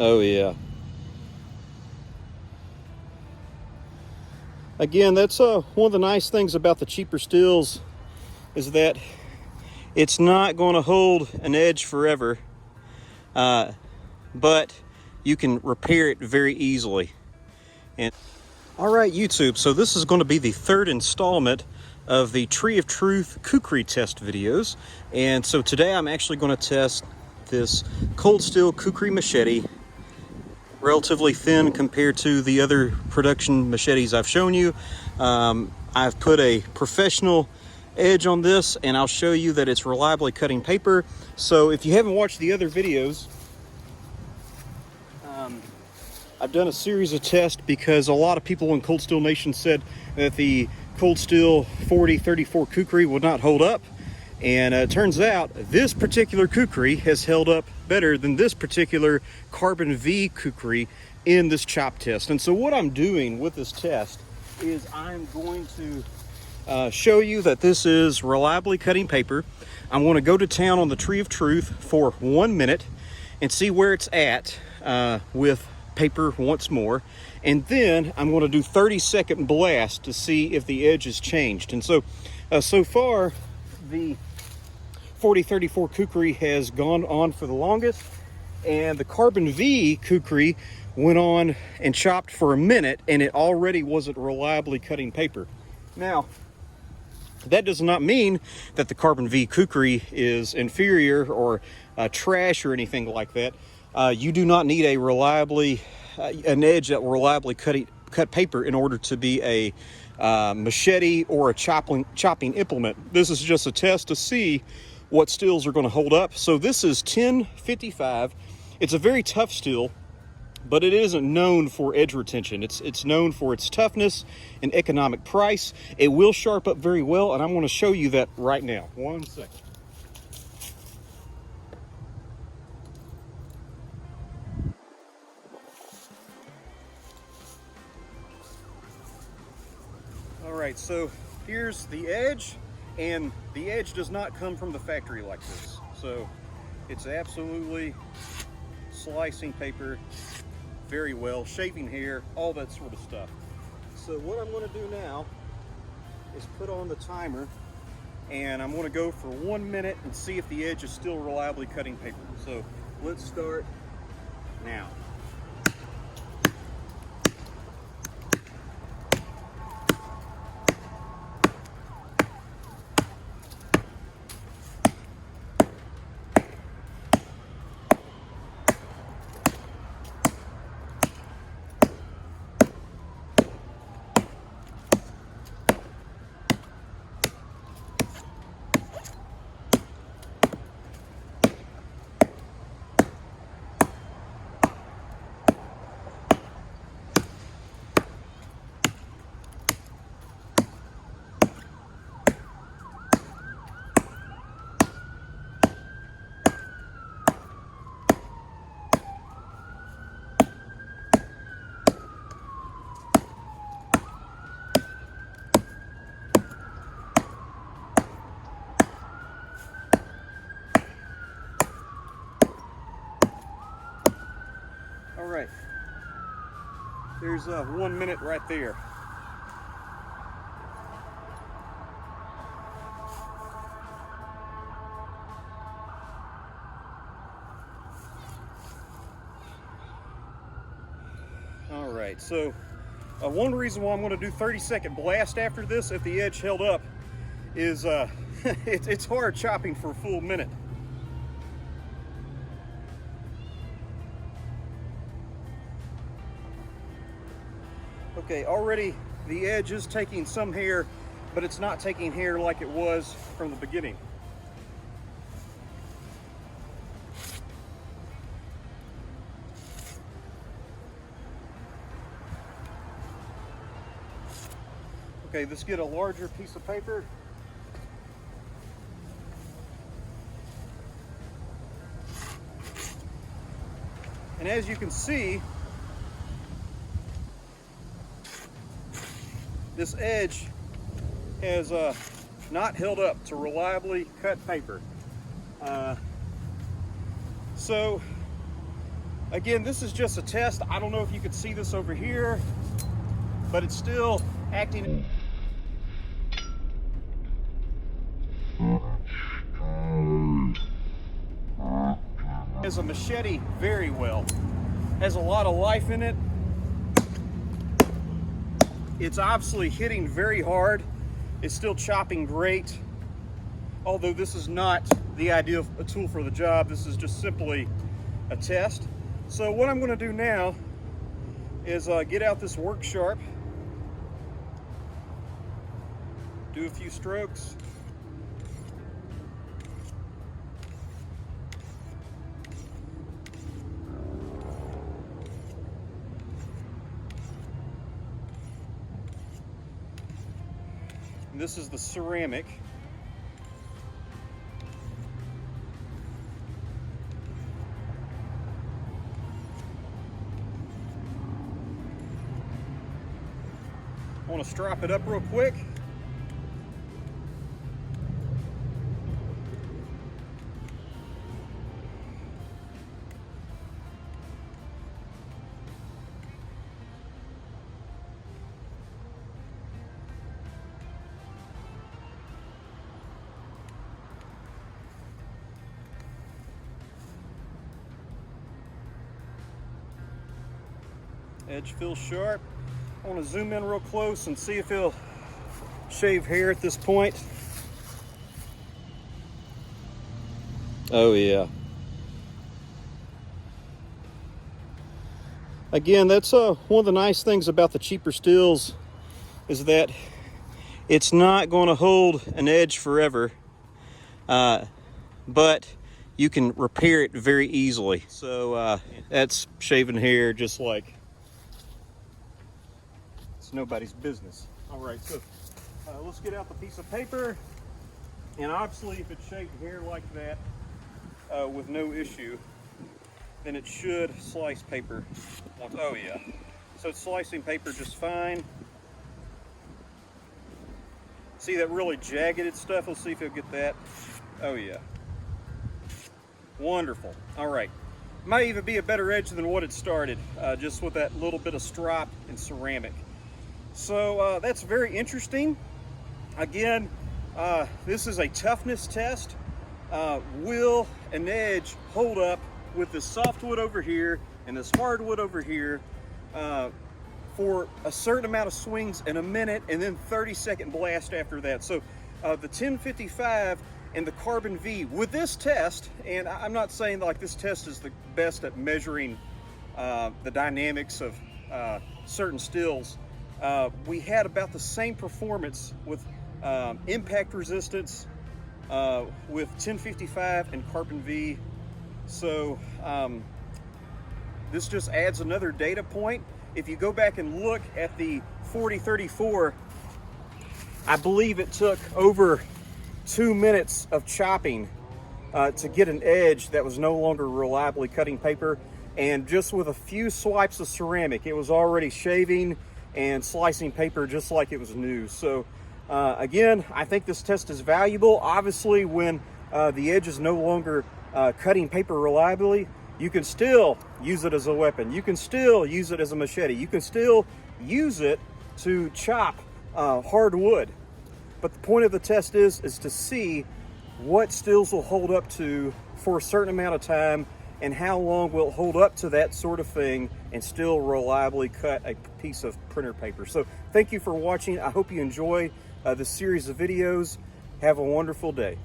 Oh yeah. Again, that's one of the nice things about the cheaper steels is that it's not going to hold an edge forever, but you can repair it very easily. And all right, YouTube, so this is going to be the third installment of the Tree of Truth Kukri test videos. And so today I'm actually going to test this cold steel Kukri machete, relatively thin compared to the other production machetes I've shown you. I've put a professional edge on this, and I'll show you that it's reliably cutting paper. So if you haven't watched the other videos, I've done a series of tests because a lot of people in Cold Steel Nation said that the Cold Steel 4034 Kukri would not hold up. And it turns out this particular Kukri has held up better than this particular Carbon V Kukri in this chop test. And so what I'm doing with this test is I'm going to show you that this is reliably cutting paper. I'm going to go to town on the Tree of Truth for 1 minute and see where it's at with paper once more, and then I'm going to do 30-second blast to see if the edge has changed. And so so far the 4034 Kukri has gone on for the longest, and the Carbon V Kukri went on and chopped for a minute, and it already wasn't reliably cutting paper. Now that does not mean that the Carbon V Kukri is inferior or trash or anything like that. You do not need an edge that will reliably cut paper in order to be a machete or a chopping implement. This is just a test to see what steels are going to hold up. So this is 1055. It's a very tough steel, but it isn't known for edge retention. It's known for its toughness and economic price. It will sharp up very well, and I'm going to show you that right now. 1 second. All right, so here's the edge, and the edge does not come from the factory like this. So it's absolutely slicing paper very well, shaving hair, all that sort of stuff. So what I'm going to do now is put on the timer, and I'm going to go for 1 minute and see if the edge is still reliably cutting paper. So let's start now. All right, there's 1 minute right there. All right, so one reason why I'm going to do 30-second blast after this, if the edge held up, is it's hard chopping for a full minute. Okay, already the edge is taking some hair, but it's not taking hair like it was from the beginning. Okay, let's get a larger piece of paper. And as you can see, this edge has not held up to reliably cut paper. So Again, this is just a test. I don't know if you could see this over here, but it's still acting as a machete very well. Has a lot of life in it. It's obviously hitting very hard. It's still chopping great. Although this is not the ideal tool for the job, this is just simply a test. So what I'm going to do now is get out this work sharp, do a few strokes. And this is the ceramic. I want to strap it up real quick. Edge feels sharp. I want to zoom in real close and see if he'll shave hair at this point. Oh yeah. Again, that's one of the nice things about the cheaper steels is that it's not going to hold an edge forever, but you can repair it very easily. So that's shaving hair just like it's nobody's business. All right, so let's get out the piece of paper, and obviously if it shaved hair like that with no issue, then it should slice paper. Oh yeah, so it's slicing paper just fine. See that really jagged stuff? Let's see if you'll get that. Oh yeah, wonderful. All right, might even be a better edge than what it started, just with that little bit of strop and ceramic. So that's very interesting. Again, this is a toughness test. Will an edge hold up with this softwood over here and this hardwood over here for a certain amount of swings in a minute and then 30-second blast after that? So the 1055 and the Carbon V with this test, and I'm not saying like this test is the best at measuring the dynamics of certain steels. We had about the same performance with impact resistance with 1055 and Carbon V. So this just adds another data point. If you go back and look at the 4034, I believe it took over 2 minutes of chopping to get an edge that was no longer reliably cutting paper. And just with a few swipes of ceramic, it was already shaving and slicing paper just like it was new. So again, I think this test is valuable. Obviously, when the edge is no longer cutting paper reliably, you can still use it as a weapon. You can still use it as a machete. You can still use it to chop hard wood. But the point of the test is to see what steels will hold up to for a certain amount of time and how long will it hold up to that sort of thing and still reliably cut a piece of printer paper. So thank you for watching. I hope you enjoy this series of videos. Have a wonderful day.